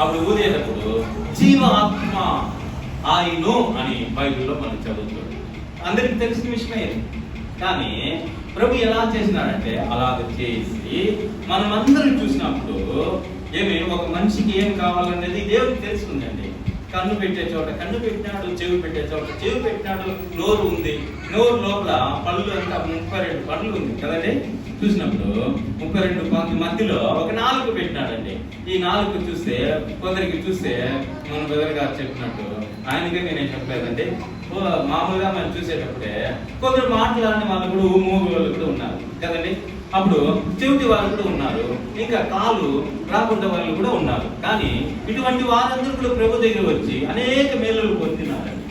అప్పుడు ఊదేటప్పుడు జీవ ఆత్మ ఆయను అని బైబిల్లో మనం చదువుతాం. అందరికి తెలిసిన విషయమే. కానీ ప్రభు ఎలా చేసినాడంటే అలాగ చేసి మనమందరం చూసినప్పుడు ఒక మనిషికి ఏం కావాలనేది దేవుడికి తెలుసుకుందండి. కన్ను పెట్టే చోట కన్ను పెట్టినాడు, చెవి పెట్టే చోట చెవి పెట్టినాడు, నోరు ఉంది, నోరు లోపల పళ్ళు అంతా 32 పళ్ళు ఉంది కదండి. చూసినప్పుడు 32 పంక్తి మధ్యలో ఒక 4 పెట్టినాడండి. ఈ 4 చూస్తే కొందరికి చూస్తే మన బ్రదర్ గారు చెప్పినట్టు ఆయనకే నేనేం చెప్పలేదండి. మామూలుగా మనం చూసేటప్పుడే కొందరు మాట్లాడిన వాళ్ళు కూడా మూవీ వాళ్ళు కూడా ఉన్నారు కదండి. అప్పుడు చెవిటి వాళ్ళు కూడా ఉన్నారు, ఇంకా కాలు రాకుండా వాళ్ళు కూడా ఉన్నారు. కానీ ఇటువంటి వారందరూ కూడా ప్రభు దగ్గర వచ్చి అనేక మేలులు పొందినారండి.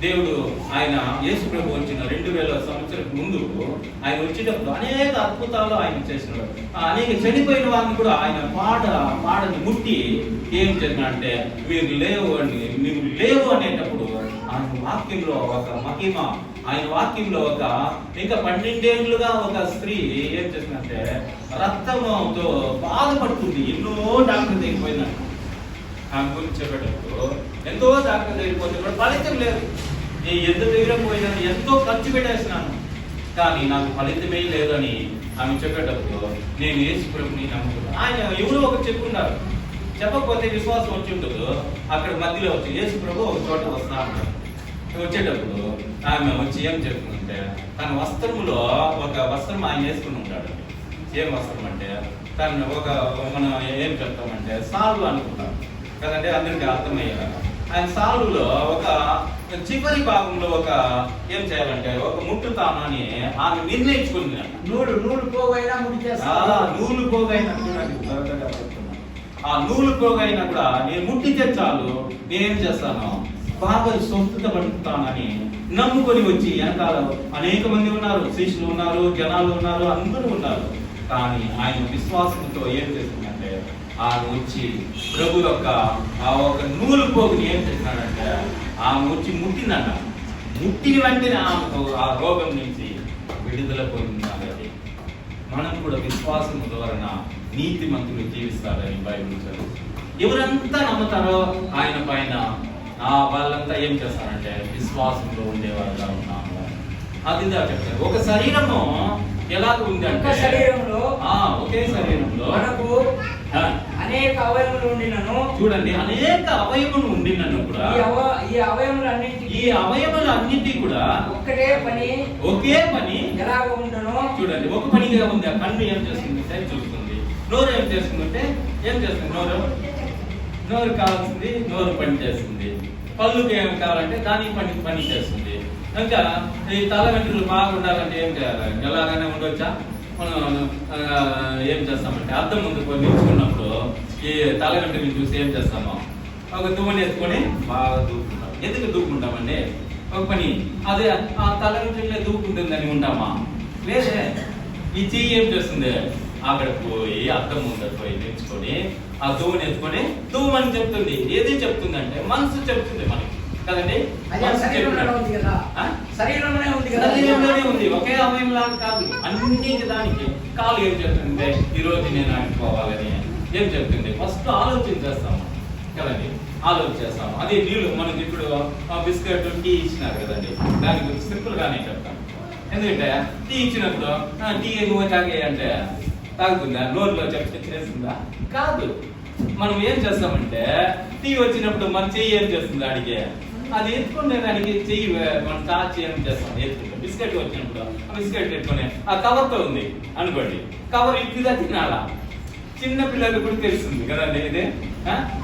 దేవుడు ఆయన యేసు ప్రభు వచ్చిన 2000 సంవత్సరం ముందు ఆయన వచ్చేటప్పుడు అనేక అద్భుతాలు ఆయన చేసినాడు. అనేక చనిపోయిన వారిని కూడా ఆయన పాడని ముట్టి ఏం చేసినాడంటే మీరు లేవు అని, నువ్వు లేవు అనేటప్పుడు ఆయన వాక్యంలో ఒక మహిమ, ఆయన వాక్యంలో ఇంకా 12 ఏళ్ళుగా ఒక స్త్రీ ఏం చేసిందంటే రక్తంతో బాధపడుతుంది. ఎన్నో డాక్టర్ దగ్గరికి పోయిందంట. ఆమె గురించి చెప్పేటప్పుడు ఎంతో డాక్టర్ దగ్గరికి పోతే కూడా ఫలితం లేదు. నేను ఎంత దగ్గర పోయినాను, ఎంతో ఖర్చు పెట్టేసినాను, కానీ నాకు ఫలితమే లేదని ఆమె చెప్పేటప్పుడు నేను యేసు ప్రభుని నమ్ముకున్నాను. ఆయన ఎవరో ఒకరు చెప్పుకున్నారు, చెప్పకపోతే విశ్వాసం వచ్చి ఉండదు. అక్కడ మధ్యలో వచ్చి యేసు ప్రభు ఒక చోట వస్తా ఉంటాడు. వచ్చేటప్పుడు ఆమె వచ్చి ఏం చెప్తుందంటే తన వస్త్రములో ఒక వస్త్రం ఆయన వేసుకుని ఉంటాడు. ఏం వస్త్రం అంటే తను మనం ఏం చెప్తామంటే సాల్వ్ అనుకుంటాం కదండి, అందరికి అర్థమయ్యేలా. ఆయన సాల్వులో ఒక చివరి భాగంలో ఏం చేయాలంటే ఒక ముట్టుతానని ఆమె నిర్ణయించుకుంది. నూలు పోగైనా నూలు పోగైనా ఆ నూలు పోగైనా కూడా నేను ముట్టితే చాలు, నేనేం చేస్తాను బాగా స్వస్థత పడుతానని నమ్ముకొని వచ్చి వెనకాల అనేక మంది ఉన్నారు, శిష్యులు ఉన్నారు, జనాలు ఉన్నారు, అందరూ ఉన్నారు. కానీ ఆయన విశ్వాసంతో ఏం చేసిందంటే ఆమె వచ్చి ప్రభు యొక్క ఒక నూలు పోగుని ఏం చేసినాడంటే ఆమె వచ్చి ముట్టిందంట. ముట్టిన వెంటనే ఆమెకు ఆ రోగం నుంచి విడుదల పొందిందండి. మనం కూడా విశ్వాసం ద్వారా నీతిమంతులు జీవిస్తారని బైబిల్ చదువు. ఎవరంతా నమ్ముతారో ఆయన పైన వాళ్ళంతా ఏం చేస్తారంటే విశ్వాసంలో ఉండేవారుగా ఉన్నాము. అది చెప్తారు. ఒక శరీరము ఎలాగ ఉంది అంటే ఒకే శరీరంలో మనకు అనేక అవయములు ఉండినను, చూడండి అనేక అవయములు ఉండినను కూడా ఈ అవయములన్నిటి కూడా ఒకే పని ఎలాగ ఉండను. చూడండి ఒక పనిగా ఉంది. ఆ కన్ను ఏం చేస్తుంది చూస్తుంది, నోరు ఏం చేస్తుందంటే ఏం చేస్తుంది, నోరు కావాల్సింది నోరు పని చేస్తుంది, పళ్ళుకి ఏమి కావాలంటే దానికి పని చేస్తుంది. ఇంకా ఈ తల వెంట్రుకలు బాగుండాలంటే ఏం చేయాలి, ఎలాగైనా ఉండొచ్చా? మనం ఏం చేస్తామంటే అద్దం ముందు నిల్చుకున్నప్పుడు ఈ తల వెంట్రుకలు చూసి ఏం చేస్తామో ఒక దువ్వని ఎత్తుకొని బాగా దూకుంటాం. ఎందుకు దూకుంటామండి? ఒక పని అదే ఆ తల వెంట్రుకలే దూకుంటుందని ఉంటామా? లేదే. ఈ చెయ్యి ఏం చేస్తుంది, అక్కడ పోయి అద్దం ముందర పోయి నిల్చుకొని ఆ దువ్వుని ఎత్తుకొని దువ్వమని చెప్తుంది. ఏది చెప్తుందంటే మనసు చెప్తుంది మనకి కదండి. శరీరంలోనే ఉంది, ఒకే అవయంలా కాదు, అన్ని దానికి. కాలు ఏం చెప్తుంది, ఈ రోజు నేను ఆడుకోవాలని ఏం చెప్తుంది, ఫస్ట్ ఆలోచన చేస్తాము కదండి, ఆలోచిస్తాము. అదే నీళ్ళు మనకి ఇప్పుడు బిస్కెట్ టీ ఇచ్చినారు కదండి, దాని గురించి సింపుల్ గానే చెప్తాను. ఎందుకంటే టీ ఇచ్చినప్పుడు టీ నువ్వు తాగే అంటే తాగుతుందా, నోరులో చేస్తుందా? కాదు. మనం ఏం చేస్తామంటే టీ వచ్చినప్పుడు మన చెయ్యి ఏం చేస్తుంది, అడిగే అది ఎత్తుకునే దానికి చెయ్యి మనం తాచి ఏం చేస్తాం, ఎత్తుకుంటాం. బిస్కెట్ వచ్చినప్పుడు ఆ బిస్కెట్ ఎత్తుకునే ఆ కవర్తో ఉంది అనుకోండి, కవర్ ఇప్పుడుగా తినాలా? చిన్న పిల్లలు కూడా తెలుస్తుంది కదండి. ఇదే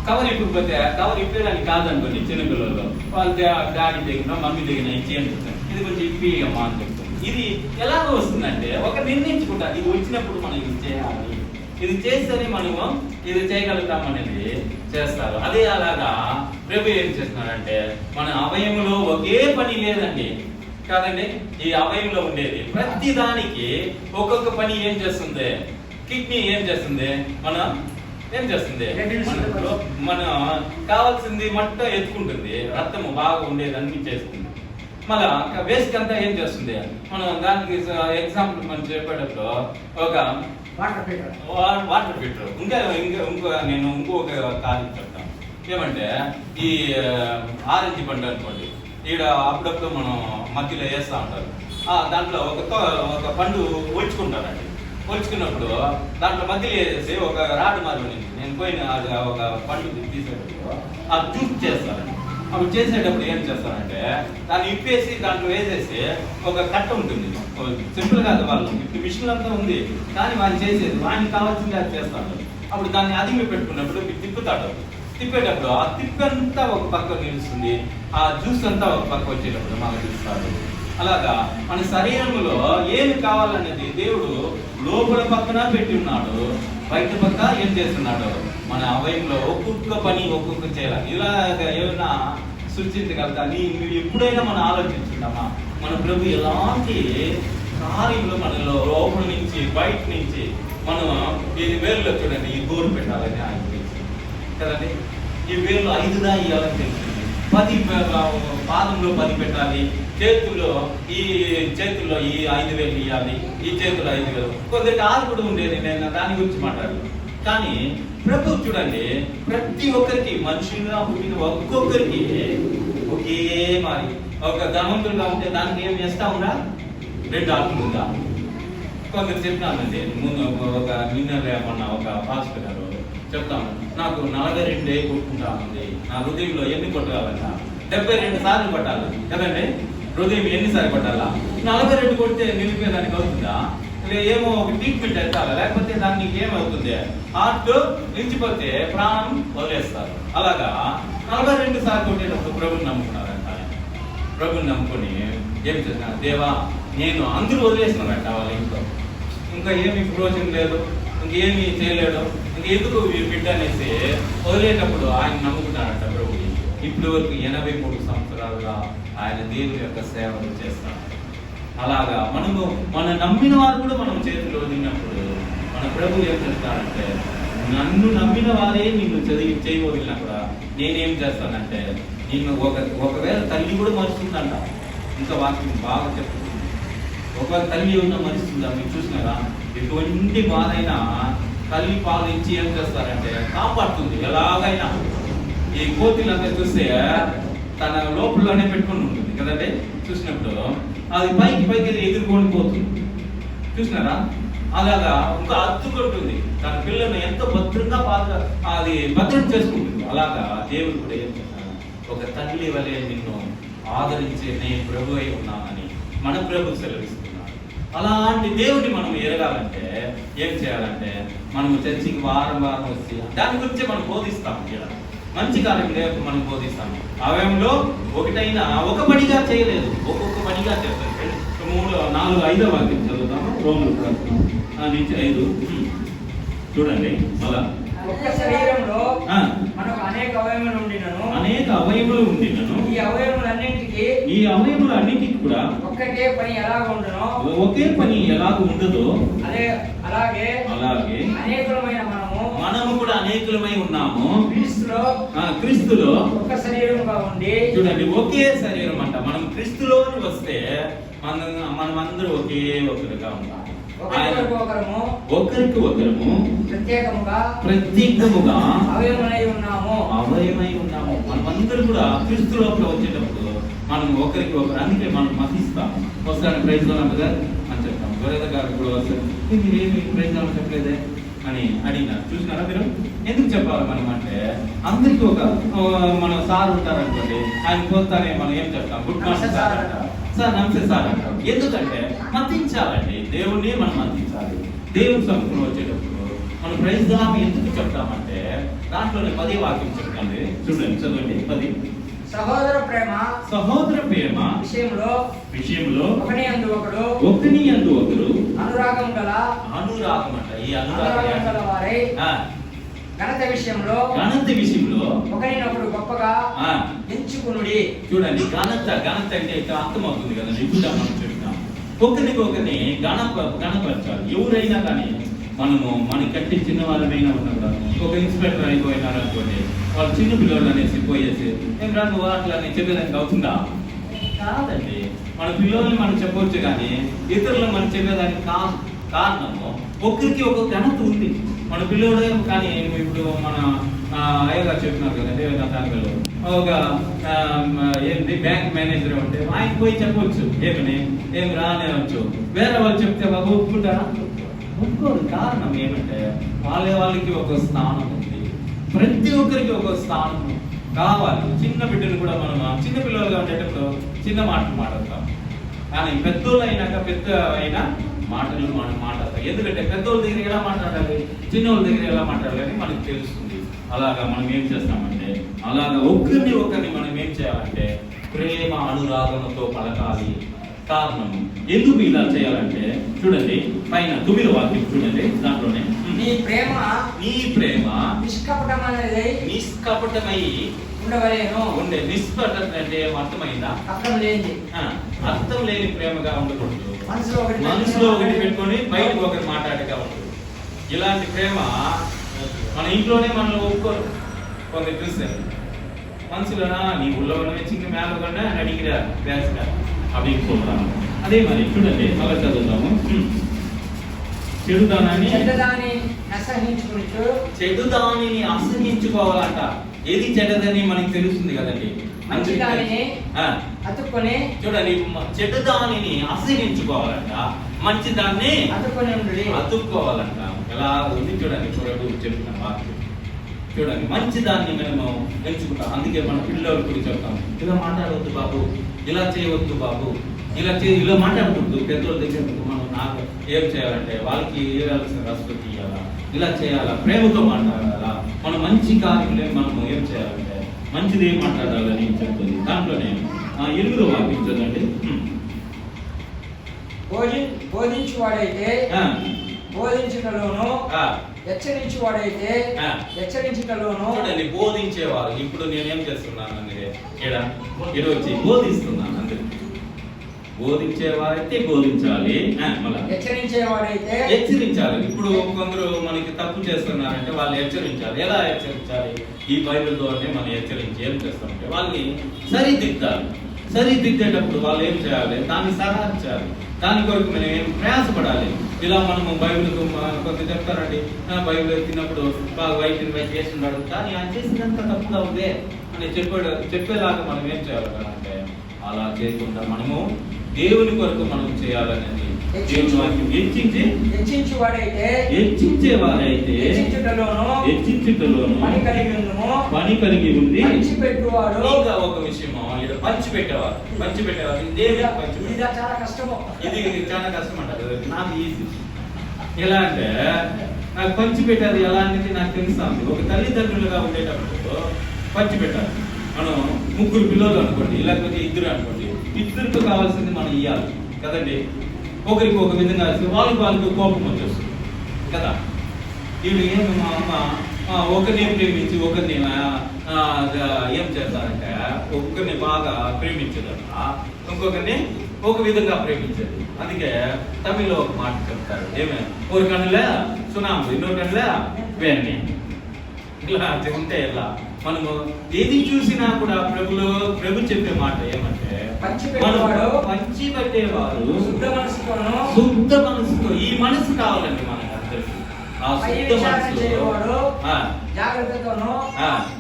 కవర్ ఇప్పుడు పోతే కవర్ ఇప్పేదానికి కాదనుకోండి, చిన్న పిల్లలు వాళ్ళ డాడీ దగ్గర మమ్మీ దగ్గర ఇచ్చి ఏం చెప్తాను, ఇది కొంచెం ఇప్పి అమ్మా అని చెప్తాను. ఇది ఎలాగ వస్తుందంటే ఒక నిర్ణయించుకుంటా, ఇది వచ్చినప్పుడు మనం ఇది చేయాలి, ఇది చేస్తేనే మనము ఇది చేయగలుగుతాం అనేది చేస్తారు. అదే అలాగా ప్రభు ఏం చేస్తున్నాడంటే మన అవయములో ఒకే పని లేదండి కాదండి. ఈ అవయంలో ఉండేది ప్రతి దానికి ఒక్కొక్క పని ఏం చేస్తుంది. కిడ్నీ ఏం చేస్తుంది, మన ఏం చేస్తుంది, మన కావాల్సింది మొత్తం ఎత్తుకుంటుంది, రక్తము బాగా ఉండేది అన్ని చేస్తుంది. మళ్ళా వేస్ట్ అంతా ఏం చేస్తుంది, మనం దానికి ఎగ్జాంపుల్ మనం చెప్పేటప్పుడు ఒక వాటర్ ఫిల్టర్. Water filter. నేను ఇంకొక కార్యం చెప్తాను. ఏమంటే ఈ ఆరెంజ్ పండు అనుకోండి, ఈడ అప్పుడప్పుడు మనం మధ్యలో వేస్తూ ఉంటారు. దాంట్లో ఒక పండు ఒలుచుకుంటారండి. ఒలుచుకున్నప్పుడు దాంట్లో మధ్యలో వేసేసి ఒక రాడ్ మారి ఉంది. నేను పోయిన ఒక పండు తీసేటప్పుడు అది జ్యూస్ చేస్తారండి. అప్పుడు చేసేటప్పుడు ఏం చేస్తారంటే దాన్ని ఇప్పేసి దాంట్లో వేసేసి ఒక కట్ట ఉంటుంది. సింపుల్ కాదు, వాళ్ళు ఇప్పుడు మిషన్ అంతా ఉంది, కానీ వాళ్ళు చేసేది వానికి కావాల్సింది అది చేస్తాడు. అప్పుడు దాన్ని అదిమి పెట్టుకున్నప్పుడు తిప్పుతాడు. తిప్పేటప్పుడు ఆ తిప్పంతా ఒక పక్క నిలుస్తుంది, ఆ జ్యూస్ అంతా ఒక పక్క వచ్చేటప్పుడు మనకు తెలుస్తాడు. అలాగా మన శరీరంలో ఏమి కావాలనేది దేవుడు లోపల పక్కన పెట్టి ఉన్నాడు, బయట పక్క ఏం చేస్తున్నాడు. మన అవయంలో ఒక్కొక్క పని ఒక్కొక్క చేయాలి. ఇలాగ ఏమైనా సృష్టించగలుగుతా మీరు ఎప్పుడైనా మనం ఆలోచించుకుంటామా? మన ప్రభు ఎలాంటి కార్యంలో మనలో లోపల నుంచి బయట నుంచి మనం ఈ వేరులో చూడండి, ఈ గోరు పెట్టాలని ఆయన తెలిసింది కదండి. ఈ వేరులో 5 ఇవ్వాలని తెలిసింది. 10 పాదంలో 10 పెట్టాలి, చేతుల్లో ఈ 5,000 ఇవ్వాలి, ఈ చేతుల్లో 5,000. కొందరికి 6 కూడా ఉండేది. నేను దాని గురించి మాట్లాడలేదు. కానీ ప్రభు చూడండి, ప్రతి ఒక్కరికి మనుషులుగా పుట్టిన ఒక్కొక్కరికి ఒకే మారి. ఒక ధనవంతులుగా ఉంటే దానికి ఏం చేస్తా ఉందా? 2 ఆకులు ఉందా? కొందరు చెప్పినానండి ముందు. నిన్న ఒక పాస్టర్ గారు చెప్తాను, నాకు 42 కొట్టుకుంటా ఉంది, నా హృదయంలో ఎన్ని కొట్టాలంట? 72 సార్లు కొట్టాలి కదండి. హృదయం ఎన్నిసార్లు కొట్టాలా? 42 కొడితే నిలిపేదానికి అవుతుందా? ఏమో ఒక ట్రీట్మెంట్ ఎత్తాలి, లేకపోతే దానికి ఏమవుతుంది? హార్ట్ నిలిచిపోతే ప్రాణం వదిలేస్తారు. అలాగా 42 సార్లు కొట్టేటప్పుడు ప్రభుని నమ్ముకున్నారంట. ప్రభుని నమ్ముకొని ఏం చేసిన, దేవా నేను అందరూ వదిలేసినారంట వాళ్ళ ఇంట్లో, ఇంకా ఏమి ప్రయోజనం లేదు, ఇంకేమీ చేయలేడు, ఇంకెందుకు బిడ్డ అనేసి వదిలేటప్పుడు ఆయన నమ్ముకున్నాడంట ప్రభుని. ఇప్పటి వరకు 83 సంవత్సరాలుగా ఆయన దేవుని యొక్క సేవలు చేస్తాడు. అలాగా మన నమ్మిన వారు కూడా మనం చేతులు వదిలినప్పుడు మన ప్రభు ఏం చేస్తాడంటే, నన్ను నమ్మిన వారే నిన్ను చేయవదిలినా కూడా నేనేం చేస్తానంటే, నిన్ను ఒకవేళ తల్లి కూడా మరుస్తుందంట. ఇంకా వాక్యం బాగా చెప్తుంది. ఒకవేళ తల్లి ఉన్న మరుస్తుందా? మీరు చూసినారా? ఎటువంటి బాధైనా తల్లి పాలించి ఏం చేస్తారంటే కాపాడుతుంది ఎలాగైనా. ఈ కోతిలంతా చూస్తే తన లోపలనే పెట్టుకుని ఉంటుంది కదండి. చూసినప్పుడు అది పైకి ఎదుర్కొని పోతుంది. చూసినారా? అలాగా ఇంకా అత్తుకుంటుంది. తన పిల్లల్ని ఎంతో భద్రంగా అది భద్రం చేసుకుంటుంది. అలాగా దేవుడు కూడా ఏం చేస్తాడు, ఒక తల్లి వలె నిన్ను ఆదరించే నేను ప్రభు అయి ఉన్నానని మన ప్రభు సెలవిస్తున్నాడు. అలాంటి దేవుడిని మనం ఎరగాలంటే ఏం చేయాలంటే, మనం చర్చికి వారం వచ్చి దాని గురించి మనం బోధిస్తాం. మంచి కార్యం రేపు మనం బోధిస్తాం. అవయంలో ఒకటైనా ఒక పనిగా చేయలేదు, ఒక్కొక్క పనిగా చేస్తారు. 3, 4, 5వ వాక్యం చదువుతాము. రోమలు నుంచి 5 చూడండి. మళ్ళా ఒక్క శరీరంలో మనకు అనేక అవయవములు ఉండినను ఈ అవయవములన్నింటికి కూడా ఒకే పని ఎలాగ ఉండదో అలాగే మనము కూడా అనేకులమై ఉన్నాము క్రీస్తులో ఒక్క శరీరముగా ఉండి. చూడండి, ఒకే శరీరం అంట. మనం క్రీస్తులోని వస్తే మనమందరూ ఒకే ఒకరుగా ఉంటాం. ఒకరికి ఒకరము ప్రత్యేకముగా అవయవమై ఉన్నాము. మనమందరూ కూడా క్రీస్తు లోపల వచ్చేటప్పుడు మనం ఒకరికి ఒకరు, అందుకే మనం మతిస్తాం. వస్తాను ప్రైజ్ గారు అని చెప్తాం. గొర్రెల గారు కూడా వస్తారు, మీరేమి ప్రైజ్ చెప్పలేదే అని అడిగినారు. చూసినారా మీరు? ఎందుకు చెప్పాలి మనం అంటే, అందరికి ఒక మన సార్ ఉంటారనుకోండి, ఆయన పోతానే మనం ఏం చెప్తాం, గుడ్ మార్నింగ్ సార్ అంటాం, సార్ నమస్తే సార్ అంటాం. ఎందుకంటే మతించాలండి, దేవుణ్ణి మనం మతించాలి. దేవుని సముఖంలో వచ్చేటప్పుడు మనం ప్రైజ్ గారు ఎందుకు చెప్తామంటే, దాంట్లోనే 10వ వాక్యం చెప్తాండి. చూడండి, చదవండి. 10 సహోదర ప్రేమ విషయంలో ఒకని యందు ఒకడు అనురాగం అంట. ఈ అనురాగం గల వారై ఘనత విషయంలో ఒకరినొకడు గొప్పగా ఎంచుకునుడి. చూడండి, ఘనత అంటే ఇక్కడ అర్థమవుతుంది కదా. ఇప్పుడు మనం చెప్తాం, ఒకరిని గణపరచాలి. ఎవరైనా కానీ మన కట్టి చిన్న వాళ్ళమైనా ఉన్నా కూడా, ఒక ఇన్స్పెక్టర్ అయిపోయినారు అనుకోండి, వాళ్ళు చిన్న పిల్లలు అనేసి పోయేసి ఏం రాను అట్లా అని చెప్పేదానికి అవుతుందా? కాదండి. మన పిల్లల్ని మనం చెప్పవచ్చు, కానీ ఇతరులను మనం చెప్పేదానికి కారణము ఒక్కరికి ఒక ఘనత ఉంది. మన పిల్లలు కానీ ఇప్పుడు మన అయ్యగారు చెప్తున్నారు కదండి, దానిలో ఒక ఏంటి బ్యాంక్ మేనేజర్ ఉంటే ఆయన పోయి చెప్పవచ్చు ఏమి రానేవచ్చు. వేరే వాళ్ళు చెప్తే బాబు ఒప్పుకుంటారా? ఒప్పుకోరు. కారణం ఏమంటే వాళ్ళకి ఒక స్థానం ఉంది. ప్రతి ఒక్కరికి ఒక స్థానం కావాలి. చిన్న బిడ్డను కూడా మనం చిన్న పిల్లలుగా ఉండేటప్పుడు చిన్న మాటలు మాట్లాడతాం, కానీ పెద్దోళ్ళు అయినాక పెద్ద అయినా మాటలు మనం మాట్లాడతాం. ఎందుకంటే పెద్దోళ్ళ దగ్గర ఎలా మాట్లాడాలి, చిన్నోళ్ళ దగ్గర ఎలా మాట్లాడాలి అని మనకు తెలుస్తుంది. అలాగా మనం ఏం చేస్తామంటే అలాగా ఒకరిని మనం ఏం చేయాలంటే ప్రేమ అనురాగంతో పలకాలి. కారణం ఎందుకు ఇలా చేయాలంటే చూడండి, పైన 9వ వాక్యం చూడండి, దాంట్లోనే నీ ప్రేమ నిష్కపటమై ఉండవలేను. నిష్కపటం అంటే అర్థమైందా? అర్థం లేని ప్రేమగా ఉండకూడదు. మనసులో ఒకటి పెట్టుకొని బయటకు ఒకటి మాట్లాడగా ఉండదు. ఇలాంటి ప్రేమ మన ఇంట్లోనే మనల్ని ఒప్పుకోరు. కొందరు చూస్తారు మనసులోనా నీ ఊళ్ళో చిన్న మేళకుండా అని అడిగిరా వేస్తా అవి పోతాను. అదే మరి చూడండి, మళ్ళీ చదువుతాము. చెడుదానిని అసహించుకోవాలంట. ఏది చెడ్డదని మనకి తెలుస్తుంది కదండి. చూడండి, చెడ్డదానిని అసహించుకోవాలంట, మంచి దాన్ని అతుక్కోవాలంట. ఎలా ఉంది చూడండి, చెప్తున్న వాక్యం చూడండి. మంచి దాన్ని మేము ఎంచుకుంటాం. అందుకే మన పిల్లలు కూడా చెప్తాం, ఇలా మాట్లాడవద్దు బాబు, ఇలా చేయవద్దు బాబు, ఇలా మాట్లాడకూడదు. పెద్దోళ్ళ దగ్గర మనం నాకు ఏం చేయాలంటే వాళ్ళకి ఇవ్వాల్సిన రెస్పెక్ట్ ఇవ్వాలా, ఇలా చేయాలా, ప్రేమతో మాట్లాడాలా. మనం మంచి కార్యములే మనం ఏం చేయాలంటే మంచిది ఏం మాట్లాడాలని చెప్తుంది. దాంట్లోనే 8వ వాక్యం చదవండి. బోధించువాడైతే బోధించుటలోను, హెచ్చరించువాడైతే హెచ్చరించుటలోను. చూడండి, బోధించేవారు. ఇప్పుడు నేనేం చేస్తున్నాను అంటే ఇక్కడ వచ్చి బోధిస్తున్నాను. అందరికి బోధించేవారైతే బోధించాలి, హెచ్చరించాలి. ఇప్పుడు కొందరు మనకి తప్పు చేస్తున్నారంటే వాళ్ళు హెచ్చరించాలి. ఎలా హెచ్చరించాలి? ఈ బైబిల్ ద్వారానే మనం హెచ్చరించి ఏం చేస్తామంటే వాళ్ళని సరిదిద్దాలి. సరిదిద్దేటప్పుడు వాళ్ళు ఏం చేయాలి? దాన్ని సహాయించాలి. దాని కొరకు మనం ఏం ప్రయాసపడాలి. ఇలా మనము బైబిల్ కొంత చెప్తారండి, బైబిల్ ఎత్తినప్పుడు బాగా వైట్ చేస్తున్నాడు, కానీ ఆయన చేసినంత తప్పుగా ఉందే అని చెప్పేలాగా మనం ఏం చేయాలి అంటే అలా చేయకుండా మనము దేవుని కొరకు మనం చేయాలనేది హెచ్చించేవారైతే హెచ్చించుటలోను పని కలిగి ఉంది. ఇంకా ఒక విషయం పంచిపెట్టేవారు. ఇది చాలా కష్టం అంటారు, నాకు ఈజీ. ఎలా అంటే నాకు పంచిపెట్టారు ఎలా అనేది నాకు తెలుస్తుంది. ఒక తల్లిదండ్రులుగా ఉండేటప్పుడు పంచిపెట్టాలి. మనం 3 పిల్లలు అనుకోండి, లేకపోతే 2 అనుకోండి, 2కి కావాల్సింది మనం ఇవ్వాలి కదండి. ఒకరికి ఒక విధంగా వాళ్ళకి కోపం వచ్చేస్తుంది కదా. వీళ్ళు ఏమి మా అమ్మ ఒకరిని ప్రేమించి ఒకరిని ఏం చేస్తారంటే ఒకరిని బాగా ప్రేమించదట, ఇంకొకరిని ఒక విధంగా ప్రేమించేది. అందుకే తమిళ్లో ఒక మాట చెప్తారు, ఏమే ఒక కన్నులే సునాము, ఇంకో కన్నులే వేణి. ఇలా ఉంటే ఇలా మనము ఏది చూసినా కూడా ప్రభు చెప్పే మాట ఏమంటే పంచిపెట్టేవారు శుద్ధ మనసుతో. ఈ మనసు కావాలండి మనకు అందరికి. ఆ శుద్ధ మనసు జాగ్రత్తతోనూ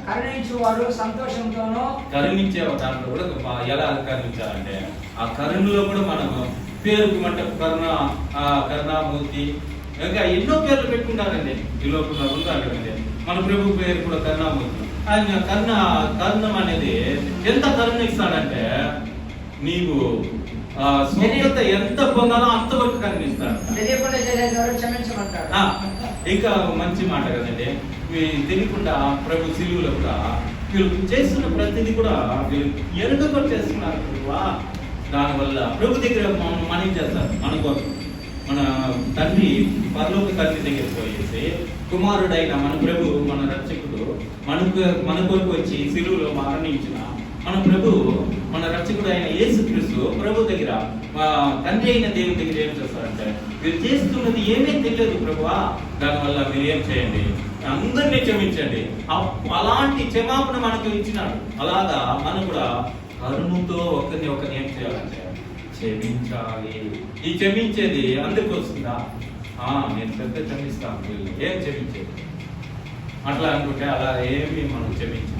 కరుణించేవాడు సంతోషంతోనూ. కరుణించేవాడు దాంట్లో కూడా ఎలా కరుణించాలంటే ఆ కరుణలో కూడా మనము పేరుకు మంట కరుణామూర్తి, ఇంకా ఎన్నో పేర్లు పెట్టుకుంటారండి. ఈ లోపల ఉంటారు కదండి. మన ప్రభు పేరు కూడా కరుణామూర్తి. ఆయన కరుణం అనేది ఎంత కరుణ ఇస్తాడంటే నీవు స్వచ్ఛత ఎంత పొందాలో అంతవరకు కరుణిస్తాడు. ఇంకా మంచి మాట కదండి. తెలియకుండా ప్రభు సిలువలో కూడా వీళ్ళు చేస్తున్న ప్రతిదీ కూడా వీళ్ళు ఎరుగ చేస్తున్నారు. దానివల్ల ప్రభు దగ్గర మనం ఏం చేస్తారు? మన తండ్రి పరలోక తండ్రి దగ్గర పోయేసి కుమారుడైన మన ప్రభు, మన రక్షకుడు మన కొరకు వచ్చి సిలువలో మరణించిన మన ప్రభు, మన రక్షకుడు అయిన యేసుక్రీస్తు ప్రభు దగ్గర తండ్రి అయిన దేవుని దగ్గర ఏం చేస్తారంటే మీరు చేస్తున్నది ఏమీ తెలియదు ప్రభువా, దానివల్ల మీరు ఏం చేయండి, అందరినీ క్షమించండి. అలాంటి క్షమాపణ మనకు ఇచ్చినాడు. అలాగా మనం కూడా కరుణతో ఒకరిని ఏం చేయాలంటే క్షమించాలి. ఈ క్షమించేది అందరికి వస్తుందా? నేను చెప్తే క్షమిస్తాను వీళ్ళు ఏం క్షమించేది అట్లా అనుకుంటే అలా ఏమి మనం క్షమించాం